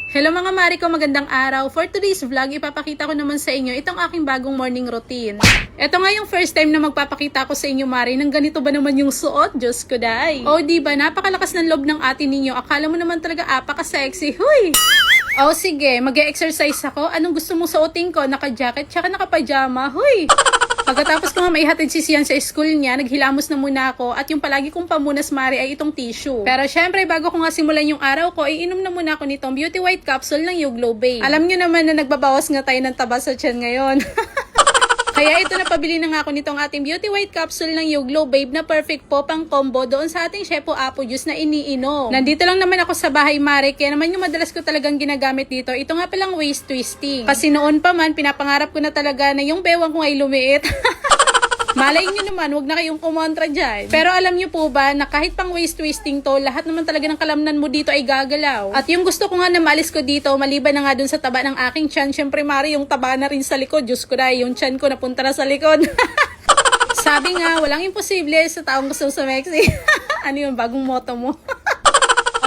Hello mga mari ko, magandang araw. For today's vlog, ipapakita ko naman sa inyo itong aking bagong morning routine. Ito nga yung first time na magpapakita ko sa inyo mari ng ganito ba naman yung suot, Diyos ko day. O diba, napakalakas ng loob ng atin ninyo. Akala mo naman talaga apaka-sexy. Huy! O sige, mag-e-exercise ako. Anong gusto mong suotin ko? Naka-jacket tsaka naka-pajama. Huy! Pagkatapos ko nga maihatid si Sian sa school niya, naghilamos na muna ako at yung palagi kong pamunas mari ay itong tissue. Pero syempre, bago ko nga simulan yung araw ko, iinom na muna ako nitong Beauty White Capsule ng YouGlow Babe. Alam nyo naman na nagbabawas nga tayo ng taba sa tiyan ngayon. Kaya ito na pabili na nga ako nitong ating Beauty White Capsule ng YouGlow Babe na perfect po pang combo doon sa ating Shepo Apple Juice na iniinom. Nandito lang naman ako sa bahay mare, kaya naman yung madalas ko talagang ginagamit dito. Ito nga palang waist twisting. Kasi noon pa man, pinapangarap ko na talaga na yung bewang ko ay lumiit. Malay nyo naman, wag na kayong kumontra dyan. Pero alam nyo po ba na kahit pang waist twisting to, lahat naman talaga ng kalamnan mo dito ay gagalaw. At yung gusto ko nga na maalis ko dito, maliban na nga dun sa taba ng aking tiyan, syempre mari yung taba na rin sa likod. Diyos ko na, yung tiyan ko napunta na sa likod. Sabi nga, walang imposible sa taong gusto sa Mexi. Ano yung bagong motto mo?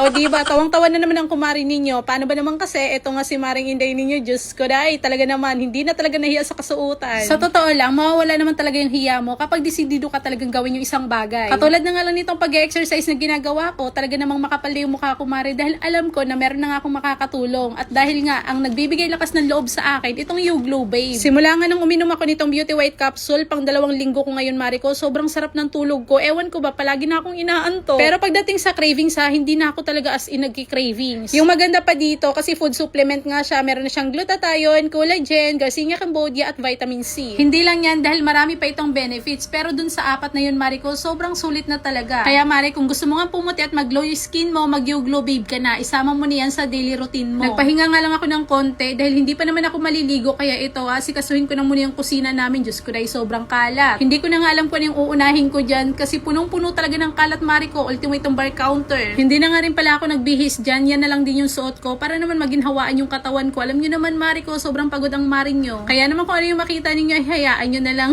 O diba, tawang-tawa na naman ang kumari ninyo. Paano ba naman kasi, eto nga si Maring Inday ninyo, Diyos ko dahil talaga naman, hindi na talaga nahiya sa kasuotan. Sa totoo lang, mawawala naman talaga yung hiya mo kapag desidido ka talagang gawin yung isang bagay. Katulad na nga lang nitong pag-exercise na ginagawa ko, talaga namang makapal yung mukha ko Mari dahil alam ko na meron na nga akong makakatulong. At dahil nga, ang nagbibigay lakas ng loob sa akin, itong YouGlow Babe. Simula nga nung uminom ako nitong Beauty White Capsule, pang 2 linggo ko ngayon Mari ko, sobrang sarap ng tulog ko. Ewan ko ba, palagi na akong inaanto. Pero pagdating sa cravings hindi na ako talaga as in nagki-cravings. Yung maganda pa dito, kasi food supplement nga siya, meron na siyang glutathione, collagen, Garcinia Cambodia, at vitamin C. Hindi lang yan dahil marami pa itong benefits, pero dun sa 4 na yun, Mariko, sobrang sulit na talaga. Kaya Mari, kung gusto mo nga pumuti at mag-glow yung skin mo, mag-YouGlow Babe ka na, isama mo niyan sa daily routine mo. Nagpahinga nga lang ako ng konti, dahil hindi pa naman ako maliligo, kaya ito sikasuhin ko na muna yung kusina namin, Diyos ko dahil sobrang kalat. Hindi ko na nga alam kung ano yung uunahin ko dyan, kasi punong-puno talaga ng kalat, Mariko, ultimate tong bar counter. Hindi na nga rin pala ako nagbihis dyan, yan na lang din yung suot ko para naman maginhawaan yung katawan ko. Alam nyo naman Mari ko, sobrang pagod ang Mari nyo. Kaya naman kung ano yung makita ninyo ay hayaan nyo na lang.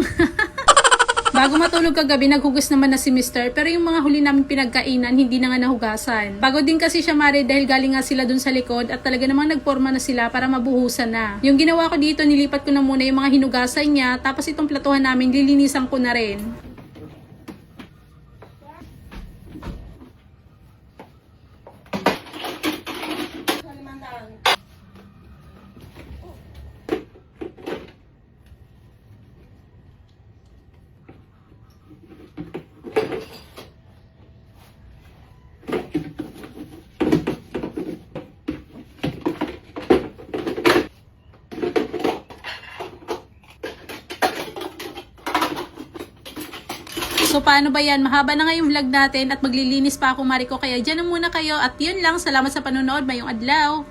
Bago matulog kagabi, naghugas naman na si Mr. Pero yung mga huli namin pinagkainan, hindi na nga nahugasan. Pagod din kasi siya Mari dahil galing nga sila dun sa likod at talaga namang nagporma na sila para mabuhusan na. Yung ginawa ko dito, nilipat ko na muna yung mga hinugasan niya, tapos itong platuhan namin, lilinisan ko na rin. So paano ba yan? Mahaba na nga yung vlog natin at maglilinis pa ako Mariko. Kaya dyan na muna kayo at yun lang. Salamat sa panonood. Mayong adlaw.